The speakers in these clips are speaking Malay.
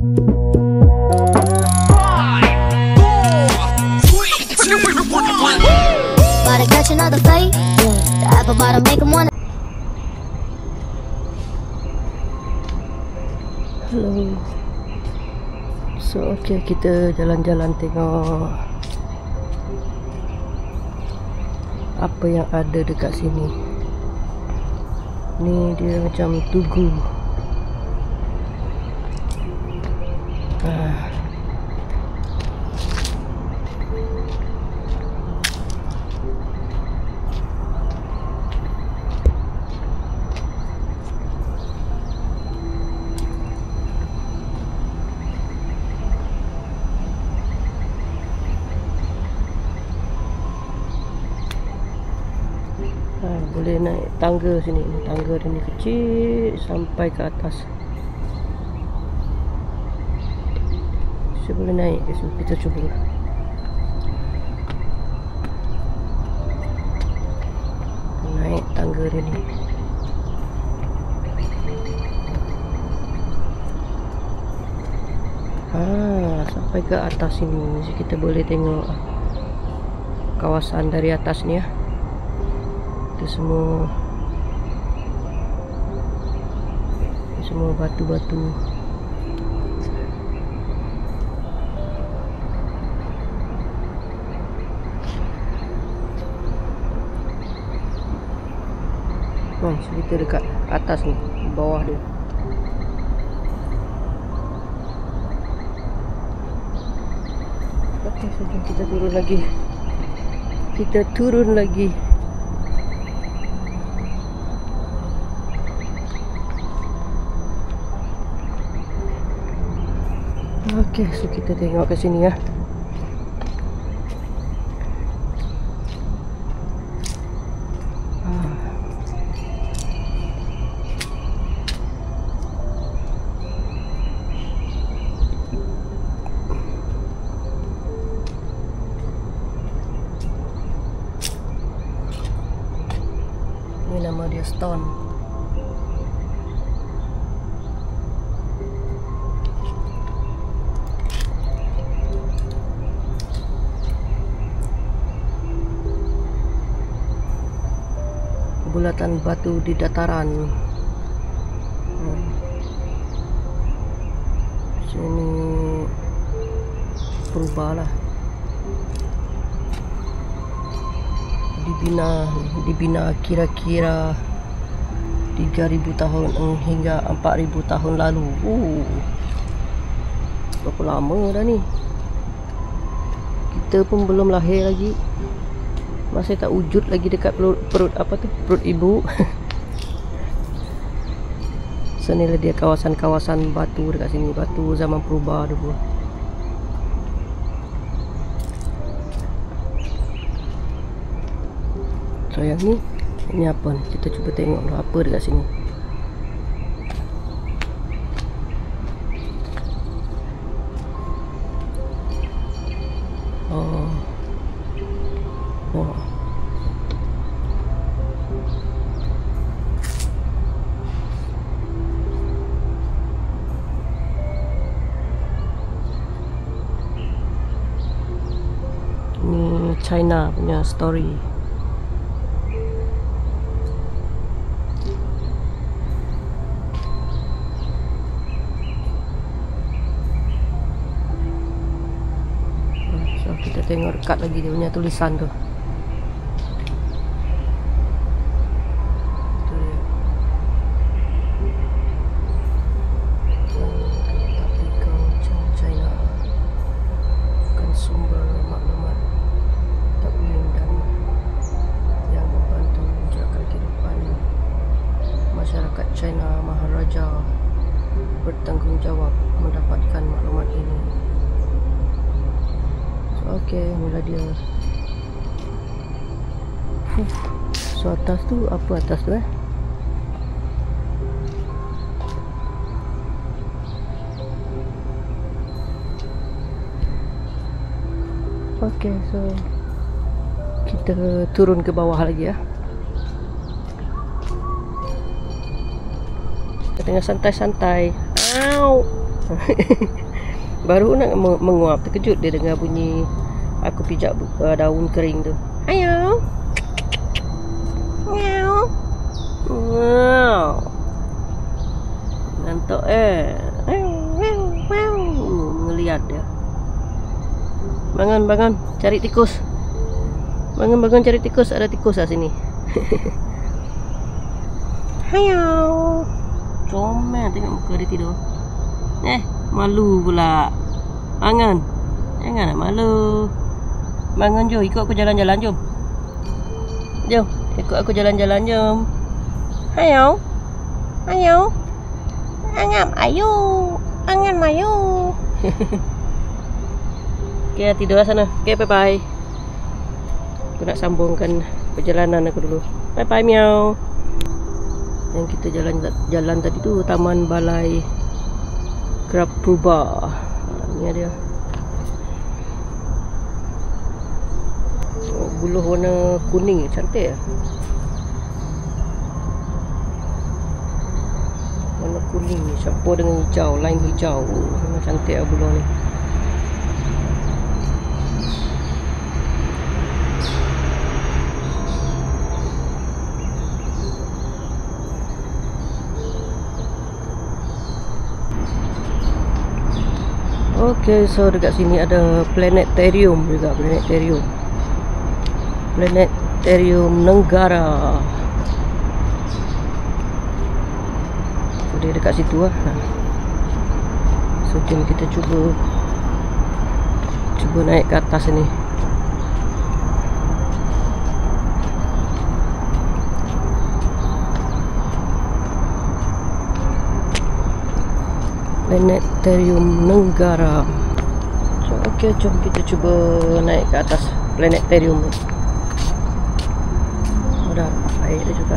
Gotta catch another fight. The apple bottom make 'em wanna. Hello. So okay, kita jalan-jalan tengok apa yang ada dekat sini. Ni dia macam tugu. Boleh naik tangga sini. Tangga dia ni kecil sampai ke atas. Saya boleh naik ke sini. Kita cuba. Naik tangga dia ni. Sampai ke atas sini. Jadi kita boleh tengok kawasan dari atas ni ya. Semua batu-batu. So kita dekat atas ni, bawah dia. Okey, so kita turun lagi. Okey, so kita tengok ke sini ya. Ini nama dia Stone. Bulatan batu di dataran. Sini purba lah. Dibina kira-kira 3,000 tahun hingga 4,000 tahun lalu. Berapa lama dah ni? Kita pun belum lahir lagi. Masih tak wujud lagi dekat perut ibu. So ni lah dia kawasan-kawasan batu dekat sini. Batu zaman purba dulu. So yang ni apa ni? Kita cuba tengok apa dekat sini. Ni China punya story. So kita tengok dekat lagi dia punya tulisan tu. Masyarakat China Maharaja bertanggungjawab mendapatkan maklumat ini. So, okey, inilah dia. So atas tu, apa atas tu Okey, so kita turun ke bawah lagi ya. Kita tengah santai-santai. Baru nak menguap, terkejut dia dengar bunyi aku pijak daun kering tu. Ayo. Meow. Wow. Ngantuk ngeliat dia. Bangun, cari tikus. Bangun cari tikus, ada tikus lah sini. Ayo. Comel tengok muka dia tidur. Malu pula. Bangun. Jangan nak malu. Bangun, jom ikut aku jalan-jalan, jom. Jom, ikut aku jalan-jalan, jom. Ayo. Angam, ayo. Angan mayu. Okay, tidur lah sana. Okay, bye-bye. Aku nak sambungkan perjalanan aku dulu. Bye-bye, miau. Yang kita jalan tadi tu Taman Balai Kerap Purba. Ni dia. Buluh warna kuning, cantik lah. Warna kuning ni campur dengan hijau, line hijau. Memang cantik lah buluh ni. Okay, so dekat sini ada planetarium juga, planetarium Nenggara. So dia dekat situ lah. So jom kita cuba naik ke atas ni. Planetarium Nenggara. So, okay, jom kita cuba naik ke atas planetarium ni. Ada air dia juga.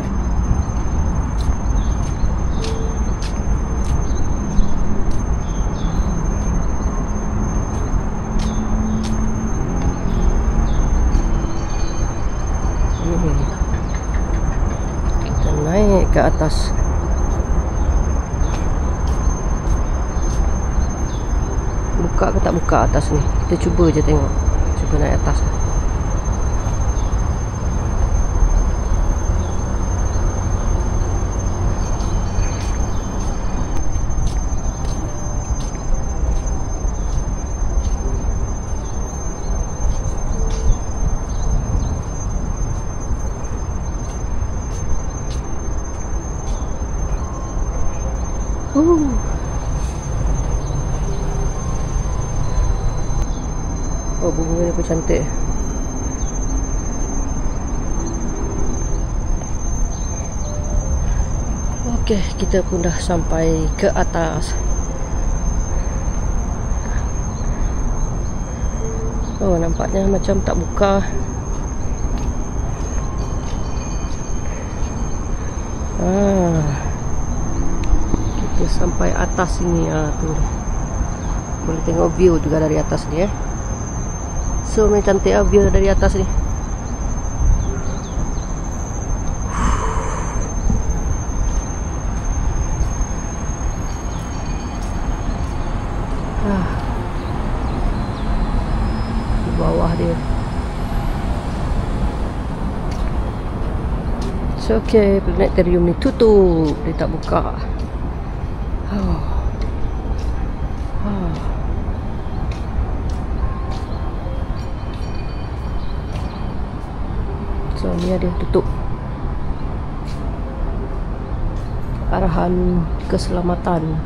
Kita naik ke atas. Buka ke tak buka atas ni? Kita cuba je tengok. Cuba naik atas. Oh, bunga ni pun cantik. Okey, kita pun dah sampai ke atas. Oh, nampaknya macam tak buka. Kita sampai atas sini. Tu boleh tengok view juga dari atas ni. So, macam cantik lah view dari atas ni. Di bawah dia. So, okay, planetarium ni tutup. Dia tak buka. So, ni ada tutup. Arahan keselamatan.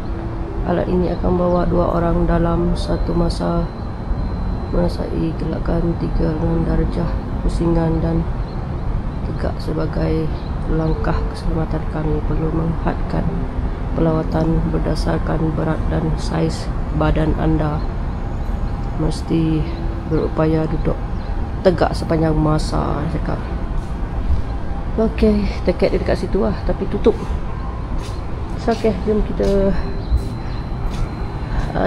Alat ini akan bawa 2 orang dalam satu masa menasai gelakan 3 dengan darjah pusingan dan tegak sebagai langkah keselamatan. Kami perlu menghadkan pelawatan berdasarkan berat dan saiz badan anda. Mesti berupaya duduk tegak sepanjang masa, cakap. Okey, tiket dia dekat situ lah, tapi tutup. So, okey, jom kita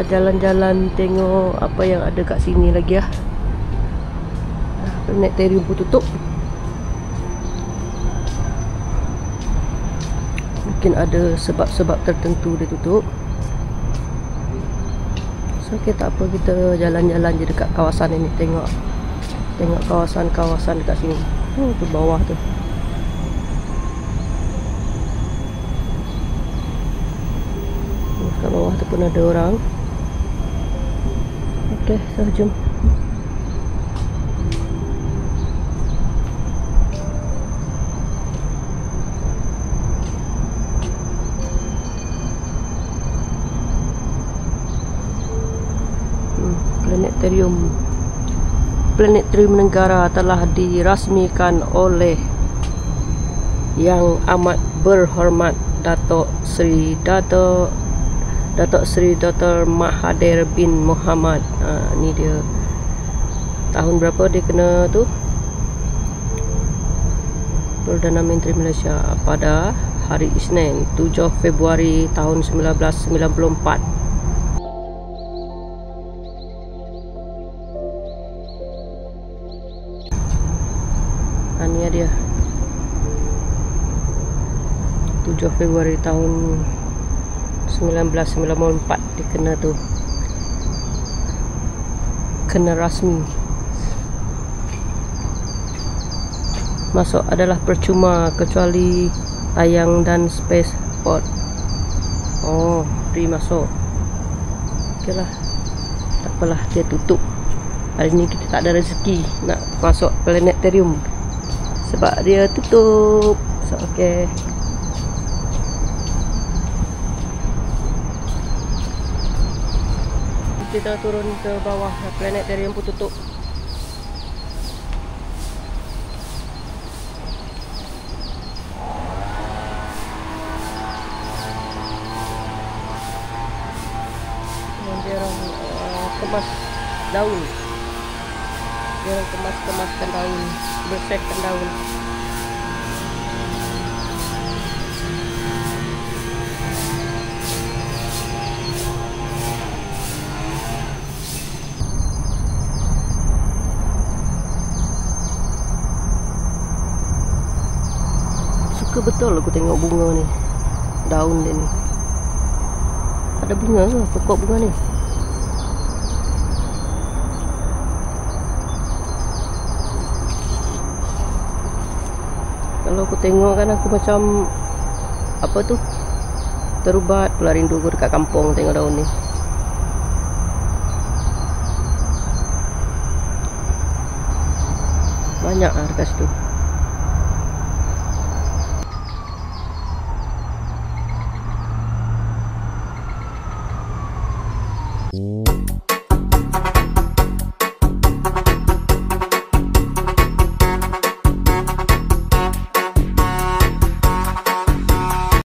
jalan-jalan tengok apa yang ada kat sini lagi lah. Planetarium pun tutup. Mungkin ada sebab-sebab tertentu dia tutup. So okay, tak apa, kita jalan-jalan je dekat kawasan ini. Tengok kawasan-kawasan dekat sini. Tu bawah tu. Kat bawah tu pun ada orang. Okay, so jom. Planetarium Negara telah dirasmikan oleh Yang Amat Berhormat Datuk Seri Dr. Mahathir bin Mohamad. Ni dia tahun berapa dia kena tu, Perdana Menteri Malaysia, pada hari Isnin 7 Februari tahun 1994. Ni dia 7 Februari tahun 1994 dia kena tu, kena rasmi. Masuk adalah percuma kecuali tayang dan spaceport. Oh, free masuk. Okey lah, tak apalah, dia tutup. Hari ni kita tak ada rezeki nak masuk planetarium sebab dia tutup. So okey, kita turun ke bawah. Planetarium pun tutup. Dia orang kemas daun. Dia orang kemaskan daun, bersihkan daun. Suka betul aku tengok bunga ni, daun dia ni. Ada bunga ke pokok bunga ni? Kalau aku tengok kan aku macam apa tu, terubat pula, rindu aku dekat kampung tengok daun ni. Banyak lah dekat situ.